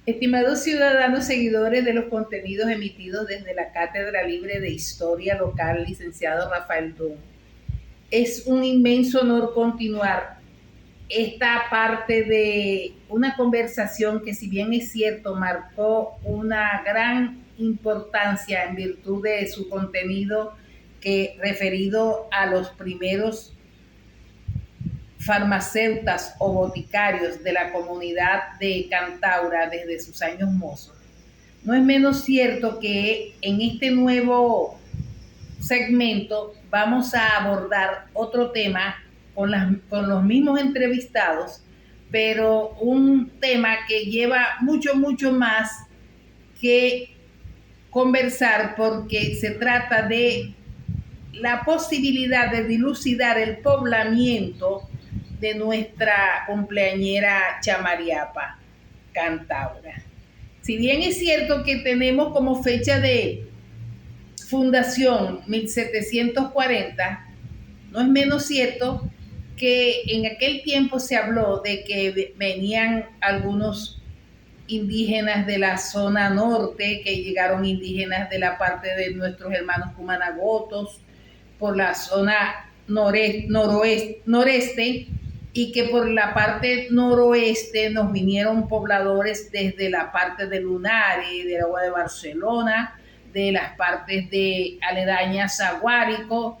Estimados ciudadanos seguidores de los contenidos emitidos desde la Cátedra Libre de Historia Local, licenciado Rafael Dunn, es un inmenso honor continuar esta parte de una conversación que, si bien es cierto, marcó una gran importancia en virtud de su contenido que referido a los primeros farmacéutas o boticarios de la comunidad de Cantaura desde sus años mozos. No es menos cierto que en este nuevo segmento vamos a abordar otro tema con los mismos entrevistados, pero un tema que lleva mucho más que conversar, porque se trata de la posibilidad de dilucidar el poblamiento de nuestra cumpleañera Chamariapa, Cantaura. Si bien es cierto que tenemos como fecha de fundación 1740, no es menos cierto que en aquel tiempo se habló de que venían algunos indígenas de la zona norte, que llegaron indígenas de la parte de nuestros hermanos cumanagotos, por la zona noreste, y que por la parte noroeste nos vinieron pobladores desde la parte de Lunare, del agua de Barcelona, de las partes de aledañas a Guárico.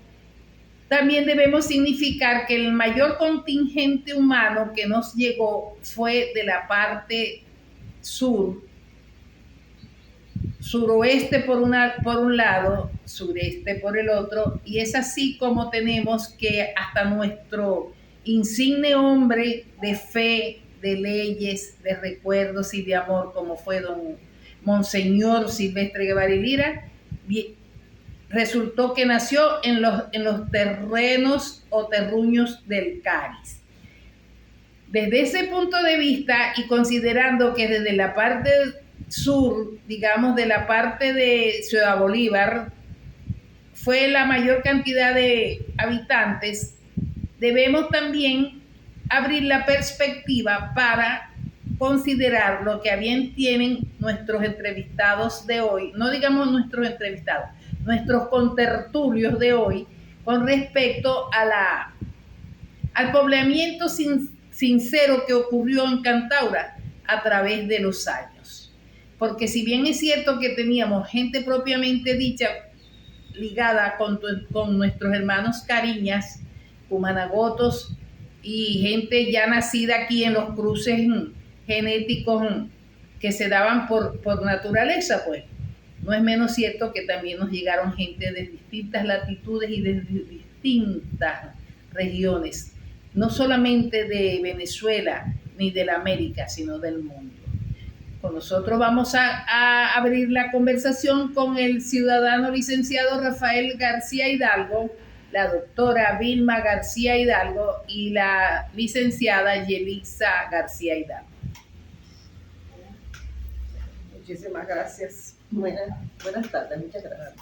También debemos significar que el mayor contingente humano que nos llegó fue de la parte suroeste por un lado, sureste por el otro, y es así como tenemos que hasta nuestro insigne hombre de fe, de leyes, de recuerdos y de amor, como fue don Monseñor Silvestre Guevara y Lira, resultó que nació en los terrenos o terruños del Cáriz. Desde ese punto de vista, y considerando que desde la parte sur, digamos de la parte de Ciudad Bolívar, fue la mayor cantidad de habitantes, debemos también abrir la perspectiva para considerar lo que a bien tienen nuestros entrevistados de hoy, no digamos nuestros entrevistados, nuestros contertulios de hoy, con respecto a al poblamiento sincero que ocurrió en Cantaura a través de los años. Porque si bien es cierto que teníamos gente propiamente dicha ligada con nuestros hermanos cariñas, cumanagotos, y gente ya nacida aquí en los cruces genéticos que se daban por naturaleza, pues no es menos cierto que también nos llegaron gente de distintas latitudes y de distintas regiones, no solamente de Venezuela ni de la América, sino del mundo. Con nosotros vamos a abrir la conversación con el ciudadano licenciado Rafael García Hidalgo, la doctora Vilma García Hidalgo y la licenciada Yelixa García Hidalgo. Muchísimas gracias. Buenas tardes, muchas gracias.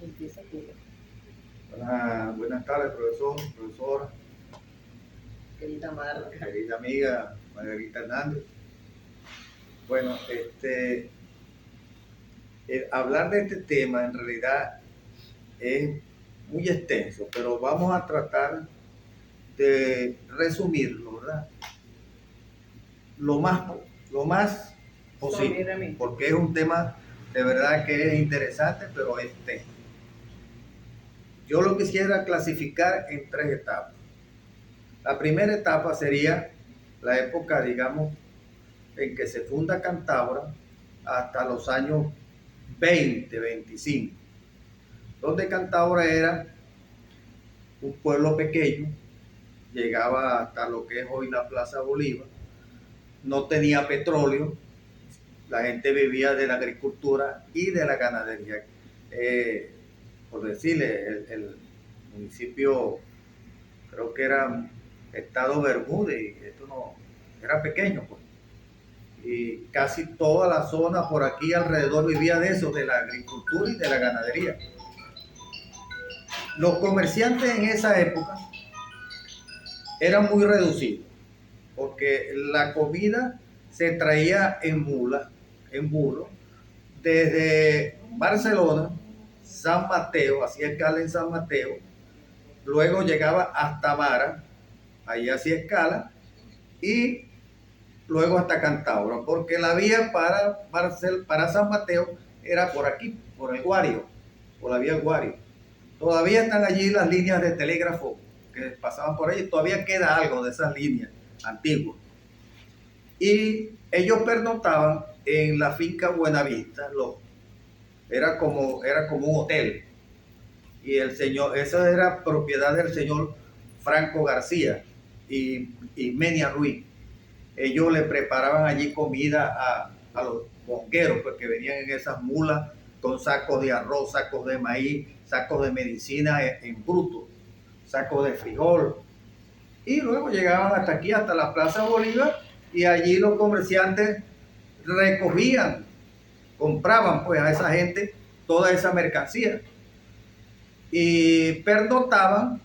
Empieza tú. Buenas tardes, profesora, Querida Marta. querida amiga Margarita Hernández. Bueno, hablar de este tema en realidad es muy extenso, pero vamos a tratar de resumirlo, ¿verdad? Lo más posible, porque es un tema de verdad que es interesante, pero es extenso. Yo lo quisiera clasificar en 3 etapas. La primera etapa sería la época, digamos, en que se funda Cantaura hasta los años 20, 25, donde Cantaura era un pueblo pequeño, llegaba hasta lo que es hoy la Plaza Bolívar, no tenía petróleo, la gente vivía de la agricultura y de la ganadería. Por decirle, el municipio, creo que era Estado Bermúdez, y esto no era pequeño, pues. Y casi toda la zona por aquí alrededor vivía de eso, de la agricultura y de la ganadería. Los comerciantes en esa época eran muy reducidos, porque la comida se traía en mula, en burro, desde Barcelona, San Mateo, hacía escala en San Mateo, luego llegaba hasta Mara, ahí hacía escala, y luego hasta Cantabria, porque la vía para San Mateo era por aquí, por el Guario, por la vía Guario. Todavía están allí las líneas de telégrafo que pasaban por ahí, todavía queda algo de esas líneas antiguas. Y ellos pernoctaban en la finca Buenavista, era como un hotel. Y el señor, esa era propiedad del señor Franco García y Menia Ruiz. Ellos le preparaban allí comida a los bongueros, porque venían en esas mulas con sacos de arroz, sacos de maíz, sacos de medicina en bruto, sacos de frijol. Y luego llegaban hasta aquí, hasta la Plaza Bolívar, y allí los comerciantes recogían, compraban pues a esa gente toda esa mercancía. Y pernoctaban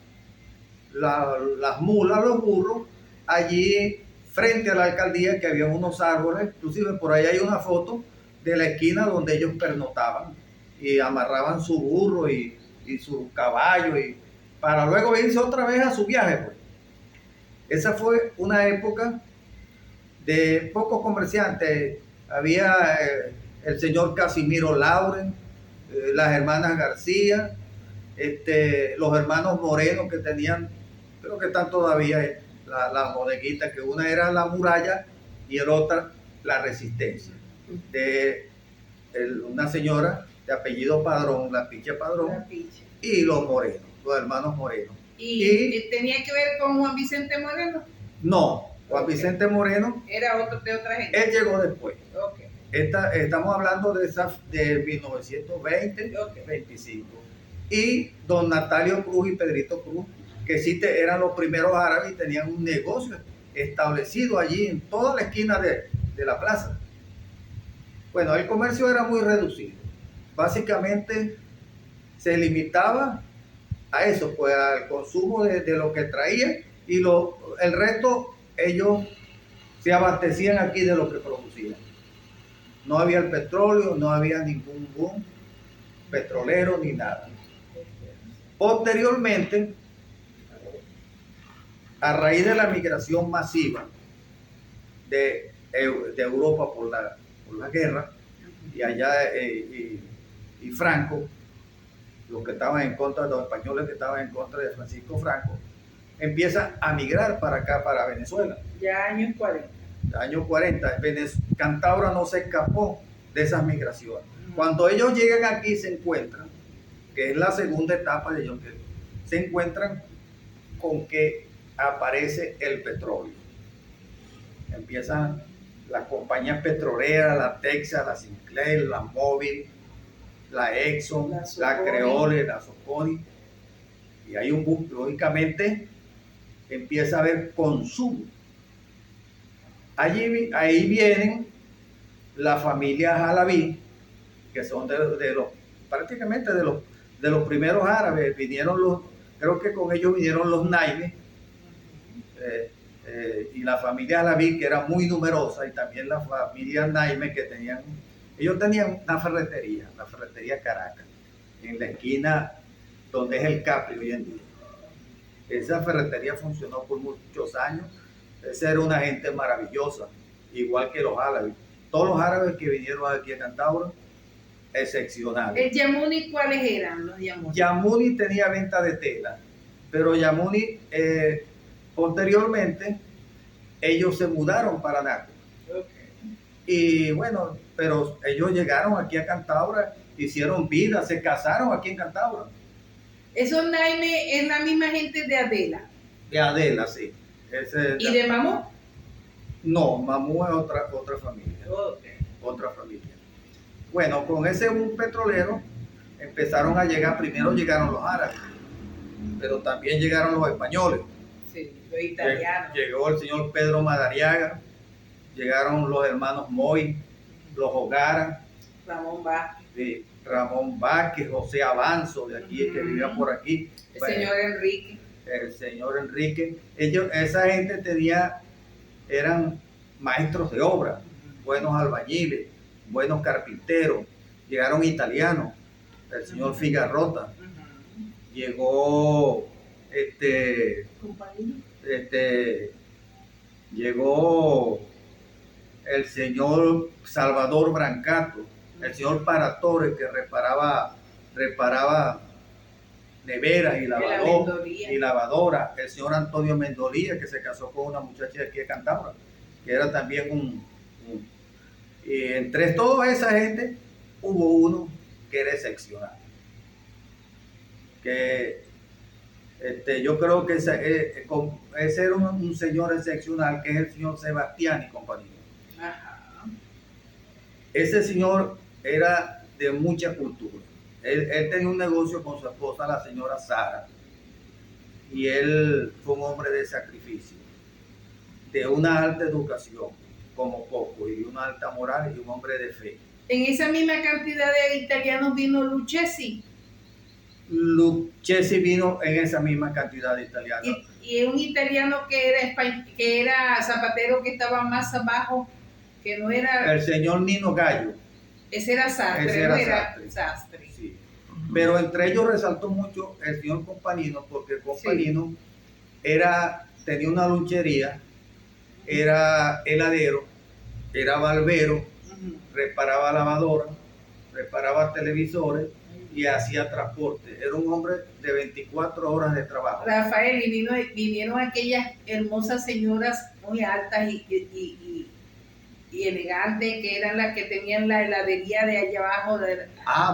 las mulas, los burros, allí frente a la alcaldía, que había unos árboles, inclusive por ahí hay una foto de la esquina donde ellos pernoctaban y amarraban su burro y su caballo, y para luego irse otra vez a su viaje, pues. Esa fue una época de pocos comerciantes. Había el señor Casimiro Lauren, las hermanas García, los hermanos Moreno, que tenían, creo que están todavía las bodeguitas, que una era La Muralla y el otra La Resistencia, de una señora de apellido Padrón, la Picha Padrón, y los Morenos, los hermanos Morenos. ¿Y tenía que ver con Juan Vicente Moreno? No, Juan Vicente Moreno era otro de otra gente. Él llegó después. Okay. Estamos hablando de 1920, okay. 25. Y don Natalio Cruz y Pedrito Cruz, que sí eran los primeros árabes y tenían un negocio establecido allí en toda la esquina de la plaza. Bueno, el comercio era muy reducido. Básicamente se limitaba a eso, pues al consumo de lo que traían, y el resto ellos se abastecían aquí de lo que producían. No había el petróleo, no había ningún boom petrolero ni nada. Posteriormente, a raíz de la migración masiva de Europa por la guerra, y allá y Franco, los que estaban en contra, los españoles que estaban en contra de Francisco Franco, empieza a migrar para acá, para Venezuela. Ya años 40. Años 40. Cantabria no se escapó de esas migraciones. Cuando ellos llegan aquí se encuentran, que es la segunda etapa de ellos, se encuentran con que aparece el petróleo. Empiezan las compañías petroleras, la Texas, la Sinclair, la Mobil, la Exxon, la Creole, la Soconi, y hay un boom. Lógicamente empieza a haber consumo. Ahí vienen las familias Alaví, que son prácticamente de los primeros árabes. Creo que con ellos vinieron los Naimes, y la familia Alaví, que era muy numerosa, y también la familia Naime, que ellos tenían una ferretería Caracas, en la esquina donde es el Capri hoy en día. Esa ferretería funcionó por muchos años. Esa era una gente maravillosa, igual que los árabes. Todos los árabes que vinieron aquí a Cantabria, excepcionales. ¿El Yamuni cuáles eran los Yamuni? Yamuni tenía venta de tela, pero Yamuni, posteriormente, ellos se mudaron para Naco. Okay. Y bueno, pero ellos llegaron aquí a Cantabria, hicieron vida, se casaron aquí en Cantabria. ¿Esos Naime es la misma gente de Adela? De Adela, sí. ¿Y de Mamú? No, Mamú es otra familia. Okay. Otra familia. Bueno, con ese boom petrolero empezaron a llegar, primero llegaron los árabes, pero también llegaron los españoles. Sí, los italianos. Llegó el señor Pedro Madariaga, llegaron los hermanos Moy, los Hogara, Ramón Vázquez, José Avanzo, de aquí, que vivía por aquí. Señor Enrique. El señor Enrique. Esa gente eran maestros de obra, buenos albañiles, buenos carpinteros, llegaron italianos, el señor Figarrota, llegó llegó el señor Salvador Brancato, el señor Paratore, que reparaba neveras y lavadoras, el señor Antonio Mendolía, que se casó con una muchacha de aquí de Cantabria, que era también y entre toda esa gente hubo uno que era excepcional, que yo creo que ese era un señor excepcional, que es el señor Sebastián y compañía. Ajá. Ese señor era de mucha cultura. Él tenía un negocio con su esposa, la señora Sara, y él fue un hombre de sacrificio, de una alta educación, como poco, y de una alta moral y un hombre de fe. En esa misma cantidad de italianos vino Lucchesi. Lucchesi vino en esa misma cantidad de italianos. Y un italiano que era zapatero, que estaba más abajo, que no era... El señor Nino Gallo. Ese era sastre, no era sastre. Sí. Pero entre ellos resaltó mucho el señor Companino, porque Companino tenía una luchería, era heladero, era barbero, reparaba lavadoras, reparaba televisores y hacía transporte. Era un hombre de 24 horas de trabajo. Rafael, y vinieron aquellas hermosas señoras muy altas y elegantes, que eran las que tenían la heladería de allá abajo.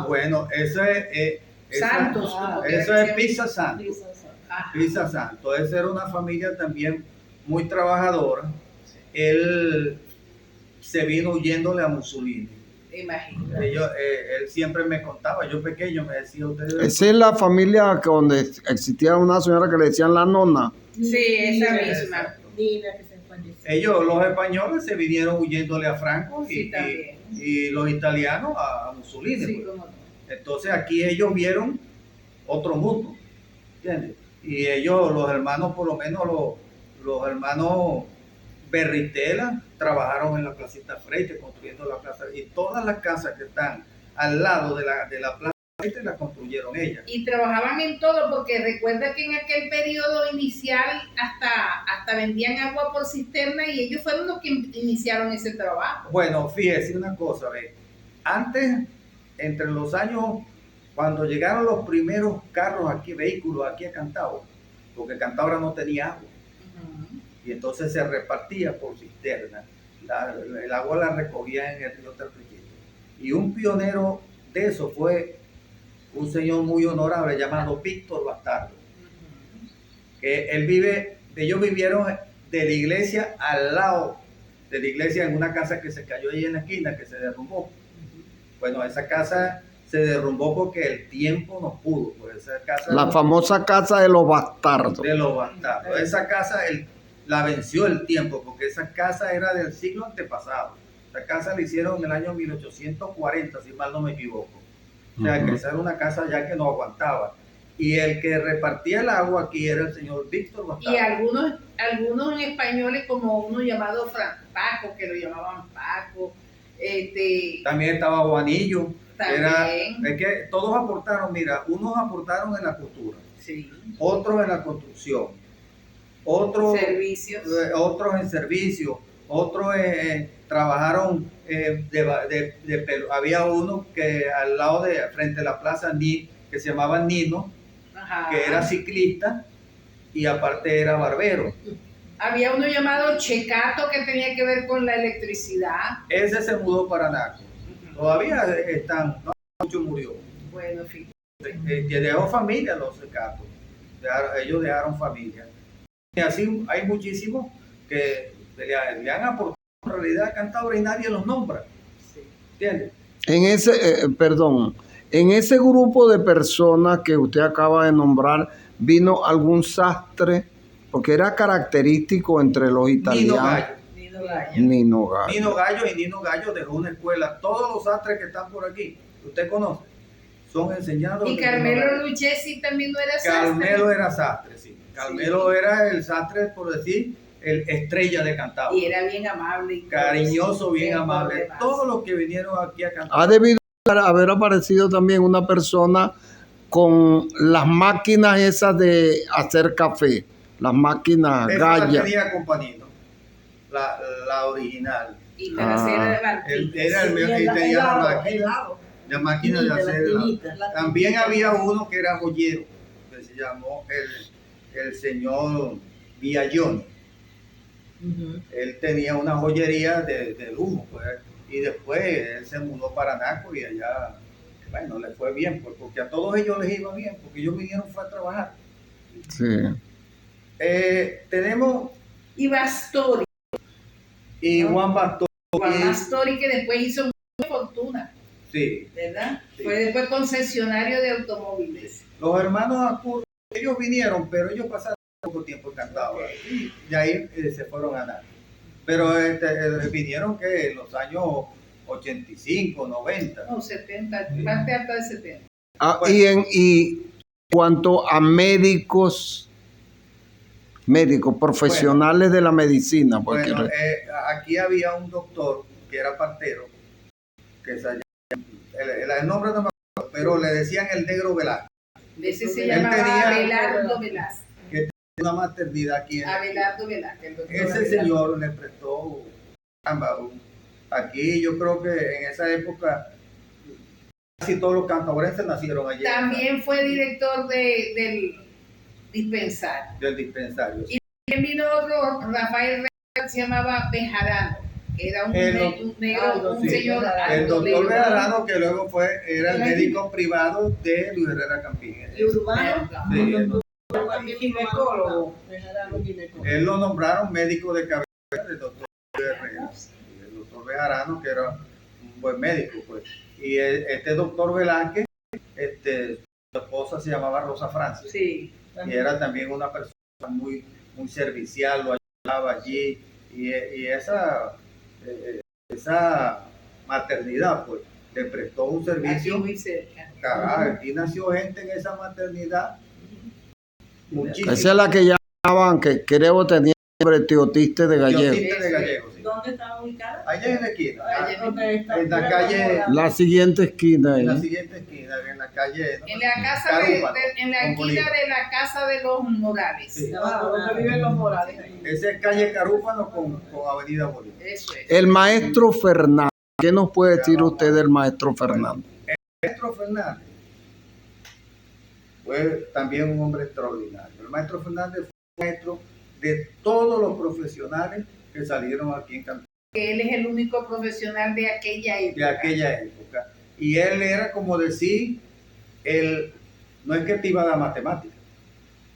Bueno, eso es Santos. Eso es Pizza Santos. Pizza Santos. Esa era una familia también muy trabajadora. Él se vino huyéndole a Mussolini. Imagínate. Él siempre me contaba, yo pequeño me decía, ustedes... Esa es la familia donde existía una señora que le decían la nona. Sí, esa misma. Ellos, los españoles, se vinieron huyéndole a Franco y los italianos a Mussolini. Sí, pues. cómo no. Entonces aquí ellos vieron otro mundo, ¿entiendes? Y ellos, los hermanos, por lo menos los hermanos Berritela, trabajaron en la Placita Freite, construyendo la plaza, y todas las casas que están al lado de la Plaza Freite las construyeron ellas. Y trabajaban en todo, porque recuerda que en aquel periodo inicial hasta vendían agua por cisterna, y ellos fueron los que iniciaron ese trabajo. Bueno, fíjese una cosa, ¿ve? Antes, entre los años, cuando llegaron los primeros carros aquí, vehículos aquí a Cantabria, porque Cantabria no tenía agua, y entonces se repartía por cisterna. El agua la recogía en el río Terpequillo. Y un pionero de eso fue un señor muy honorable llamado Víctor Bastardo. Que ellos vivieron de la iglesia al lado de la iglesia, en una casa que se cayó ahí en la esquina, que se derrumbó. Bueno, esa casa se derrumbó porque el tiempo no pudo. Pues esa casa La famosa casa de los bastardos. De los bastardos. Esa casa la venció el tiempo, porque esa casa era del siglo antepasado. Esa casa la hicieron en el año 1840, si mal no me equivoco. O sea, que esa era una casa ya que no aguantaba. Y el que repartía el agua aquí era el señor Víctor Bastardo. Y algunos españoles, como uno llamado Paco, que lo llamaban Paco. También estaba Juanillo. También. Es que todos aportaron, mira, unos aportaron en la cultura, Sí. otros en la construcción, otros en servicio, otros trabajaron había uno que al lado frente a la plaza que se llamaba Nino, Ajá. que era ciclista y aparte era barbero. Había uno llamado Checato, que tenía que ver con la electricidad. Ese se mudó para Naco. Todavía están, no mucho murió. Bueno, fíjate. Dejó familia los Checatos. Ellos dejaron familia. Y así hay muchísimos que le han aportado en realidad a Cantabria y nadie los nombra. Sí. ¿Entiendes? En ese grupo de personas que usted acaba de nombrar, ¿vino algún sastre? Porque era característico entre los italianos. Nino Gallo. Nino Gallo dejó una escuela. Todos los sastres que están por aquí, usted conoce, son enseñados. Y Carmelo Lucchesi también no era sastre. Carmelo era sastre, sí. Carmelo era el sastre, por decir, el estrella de Cantabria. Y era bien amable. Y Cariñoso, bien todo amable. lo demás. Todos los que vinieron aquí a Cantabria. Ha debido haber aparecido también una persona con las máquinas esas de hacer café, las máquinas Esa la Gaya. tenía Companino, la original. Y para hacer la Él manteca. era el mío que tenía la máquina de hacer helado. También había uno que era joyero, que se llamó el señor Villallón. Él tenía una joyería de lujo, pues, y después él se mudó para Naco y allá, bueno, le fue bien, pues, porque a todos ellos les iba bien, porque ellos vinieron fue a trabajar. Sí. Tenemos Y Bastori. y Juan Bastos. Juan Bastori, que después hizo mucha fortuna, Sí. ¿verdad? Sí. Fue después concesionario de automóviles. Los hermanos Acur, ellos vinieron, pero ellos pasaron poco tiempo en Cantabria y de ahí se fueron a Naco. Pero vinieron que en los años 85, 90. No, 70, parte hasta de 70. Ah, y cuanto a médicos profesionales de la medicina, porque Bueno, aquí había un doctor que era partero, que se llama, el nombre no me acuerdo, pero le decían el negro Velázquez. De ese se Él llamaba tenía- Abelardo Velázquez. Una maternidad aquí. Abelardo Velázquez. el doctor Ese Abelardo. señor le prestó aquí, yo creo que en esa época casi todos los cantabrenses nacieron allí. También fue director del dispensario. Del dispensario. Y también vino otro, Rafael Reyes, que se llamaba Bejarano, que era un negro, un sí, señor El alto, doctor negro. Bejarano, que luego era el médico privado de Luis Herrera Campín. Y Urbano, Sí, ginecólogo. él lo nombraron médico de cabecera del doctor Herrera. El doctor Bejarano, que era un buen médico, pues. Y este doctor Velázquez, su esposa se llamaba Rosa Francis. Sí. Y era también una persona muy, muy servicial, lo ayudaba allí. Y esa maternidad, pues, le prestó un Aquí servicio. muy cerca. Carajo, aquí nació gente en esa maternidad. Muchísimo. esa es la que llamaban, que creo tenía nombre Teotiste de Gallego. Teotiste de Gallego, sí. ¿Dónde estaba ubicada? Allá en la esquina. En la calle- La siguiente esquina En la ahí. siguiente esquina, en la calle. ¿no? En la casa Carúpano, en la con esquina Bolívar. de la casa de los Morales. Sí. ¿Dónde viven los Morales? Esa es calle Carúpano con Avenida Bolívar. Eso es. El maestro Fernández. ¿Qué nos puede decir usted del maestro Fernández? Maestro Fernández fue también un hombre extraordinario. El maestro Fernández fue maestro de todos los profesionales que salieron aquí en Cantabria Que él es el único profesional de aquella de época. aquella época. Y él era como decir, no es que te iba a dar matemáticas,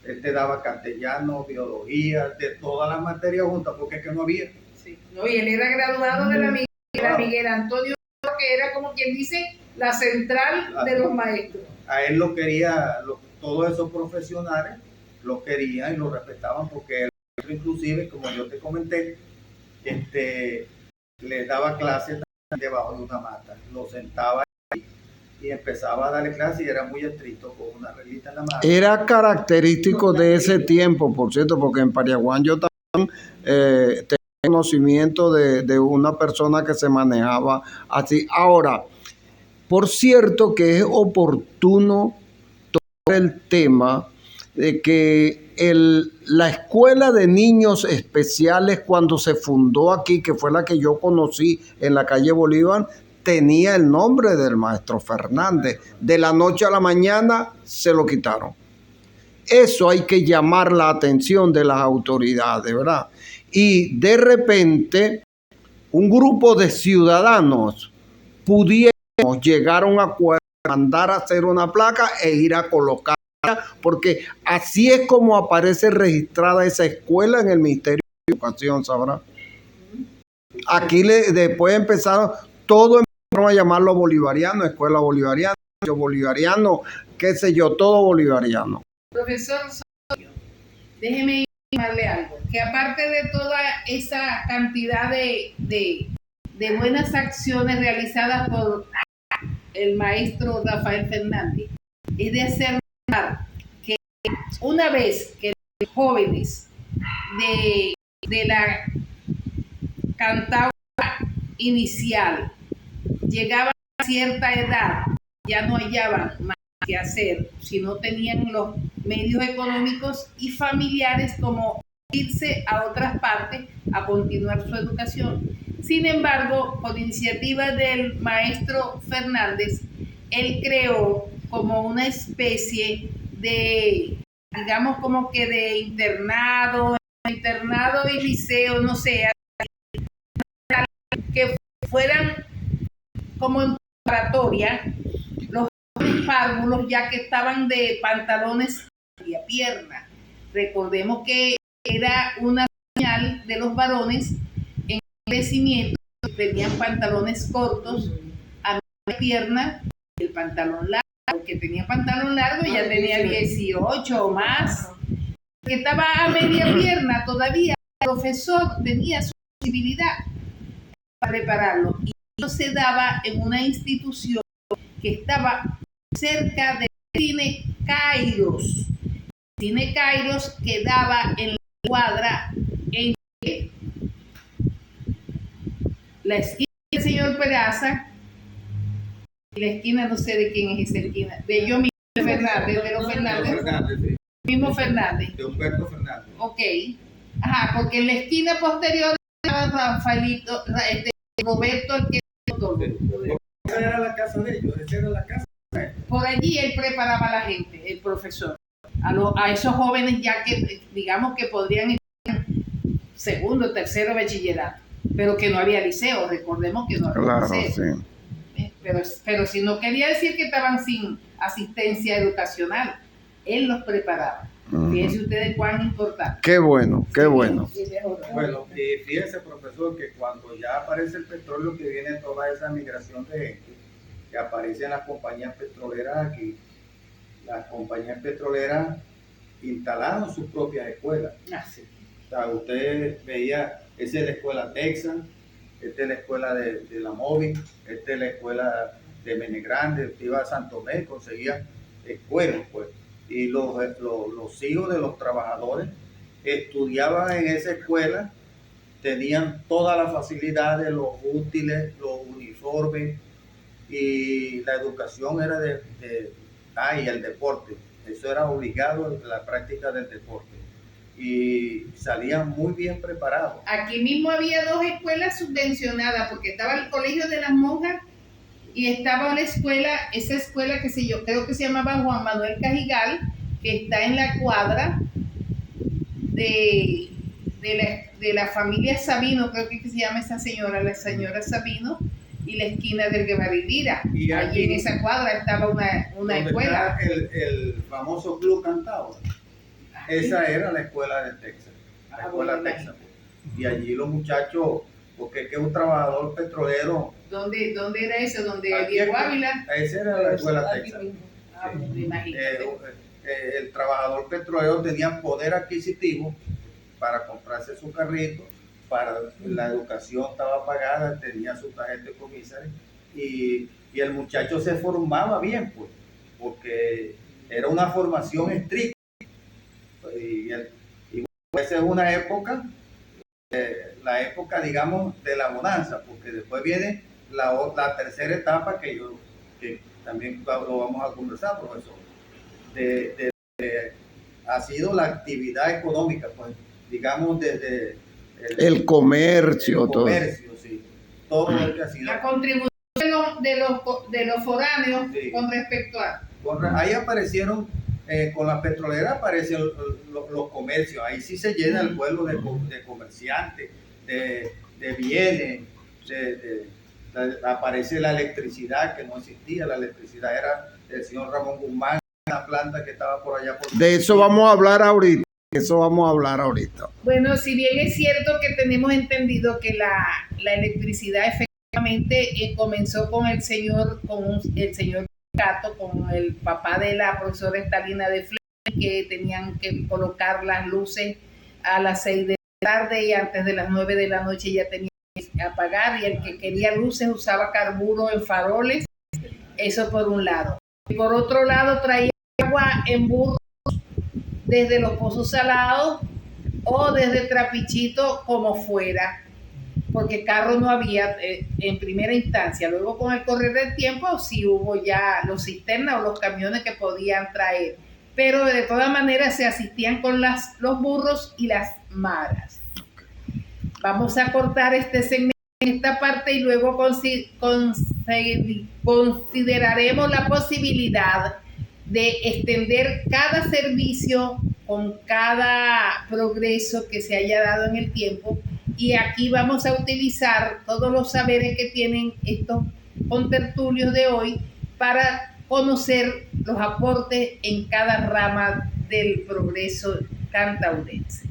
él te daba castellano, biología, de todas las materias juntas, porque es que no había. Sí. No, y él era graduado de la Miguel Antonio, que era como quien dice la central de los maestros. A él lo quería, todos esos profesionales lo querían y lo respetaban porque él, inclusive, como yo te comenté, le daba clases debajo de una mata, lo sentaba ahí y empezaba a darle clases y era muy estricto con una reglita en la mano. Era característico de ese tiempo, por cierto, porque en Pariaguán yo también tengo conocimiento de una persona que se manejaba así. Ahora, por cierto que es oportuno tocar el tema de que la escuela de niños especiales cuando se fundó aquí, que fue la que yo conocí en la calle Bolívar, tenía el nombre del maestro Fernández. De la noche a la mañana se lo quitaron. Eso hay que llamar la atención de las autoridades, ¿verdad? Y de repente, un grupo de ciudadanos pudieron llegar a un acuerdo, mandar a hacer una placa e ir a colocarla, porque así es como aparece registrada esa escuela en el Ministerio de Educación, ¿sabrá? Aquí después empezaron, todo empezaron a llamarlo bolivariano, escuela bolivariana, bolivariano, qué sé yo, todo bolivariano. Profesor Osorio, déjeme informarle algo, que aparte de toda esa cantidad de buenas acciones realizadas por el maestro Rafael Fernández, es de hacer notar que una vez que los jóvenes de de la cantautora inicial llegaban a cierta edad, ya no hallaban más que hacer, si no tenían los medios económicos y familiares como irse a otras partes a continuar su educación. Sin embargo, por iniciativa del maestro Fernández, él creó como una especie de, digamos, como que de internado y liceo, no sé, que fueran como en preparatoria los párvulos, ya que estaban de pantalones y a pierna. Recordemos que era una señal de los varones en crecimiento, tenían pantalones cortos a media pierna, el pantalón largo, el que tenía pantalón largo ya tenía 18 o más, el que estaba a media pierna todavía, el profesor tenía su posibilidad para prepararlo, y eso se daba en una institución que estaba cerca del Cine Kairos. Cine Kairos quedaba en la cuadra entre la esquina del señor Peraza y la esquina, no sé de quién es esa esquina, de yo mismo, Fernández, de los Fernández, Sí. mismo Fernández. De Humberto Fernández. Ok, ajá, porque en la esquina posterior estaba Rafaelito, Roberto, el que Esa era la casa de ellos, esa era la casa. por allí él preparaba a la gente, el profesor, a esos jóvenes ya que, digamos, que podrían estar en segundo, tercero bachillerato, pero que no había liceo, recordemos que no había Claro, liceo. sí. Pero si no quería decir que estaban sin asistencia educacional, él los preparaba. Fíjense ustedes cuán importante. Qué bueno, qué bueno. Bueno, y fíjese, profesor, que cuando ya aparece el petróleo, que viene toda esa migración de gente, que aparecen las compañías petroleras aquí, las compañías petroleras instalaron sus propias escuelas. Así. O sea, usted veía, esa es la escuela Texas, esta es la escuela de la Móvil, esta es la escuela de Mene Grande, usted iba a Santo Tomé y conseguía escuelas, pues. Y los hijos de los trabajadores estudiaban en esa escuela, tenían todas las facilidades, los útiles, los uniformes, y la educación era y el deporte, eso era obligado, la práctica del deporte, y salían muy bien preparados. Aquí mismo había dos escuelas subvencionadas, porque estaba el Colegio de las Monjas y estaba una escuela, esa escuela que yo creo que se llamaba Juan Manuel Cajigal, que está en la cuadra de la familia Sabino, creo que se llama esa señora, la señora Sabino, y la esquina del Guevarilira. Y allí en esa cuadra estaba una escuela. El famoso Club Cantado. Esa era la escuela de Texas, la escuela Texas. Y allí los muchachos, porque es que un trabajador petrolero. ¿Dónde era eso? ¿Dónde Aquí, Diego Ávila? Esa era la escuela Texas. Imagínate. El trabajador petrolero tenía poder adquisitivo para comprarse su carrito, para la educación estaba pagada, tenía su tarjeta de comisario, y el muchacho se formaba bien, pues, porque era una formación estricta. Y esa es una época, la época, digamos, de la bonanza, porque después viene la tercera etapa que también lo vamos a conversar, profesor. Ha sido la actividad económica, pues, digamos, desde el comercio, todo. Sí, todo lo que ha sido. La contribución de los foráneos, sí, con respecto a... Ahí aparecieron, con las petroleras aparecen los comercios, ahí sí se llena el pueblo de comerciantes, de bienes, aparece la electricidad, que no existía, la electricidad era del señor Ramón Guzmán, una planta que estaba por allá. De eso vamos a hablar ahorita. Bueno, si bien es cierto que tenemos entendido que la electricidad efectivamente comenzó con el señor Cato, con el papá de la profesora Estalina de Fleming, que tenían que colocar las luces a las 6 de la tarde y antes de las 9 de la noche ya tenían que apagar, y el que quería luces usaba carburo en faroles, eso por un lado. Y por otro lado traía agua en burros desde los pozos salados o desde Trapichito, como fuera, porque carro no había en primera instancia. Luego, con el correr del tiempo, sí hubo ya los cisternas o los camiones que podían traer, pero de todas maneras se asistían con los burros y las maras. Vamos a cortar este segmento en esta parte y luego consideraremos la posibilidad de extender cada servicio con cada progreso que se haya dado en el tiempo, y aquí vamos a utilizar todos los saberes que tienen estos contertulios de hoy para conocer los aportes en cada rama del progreso cantaurense.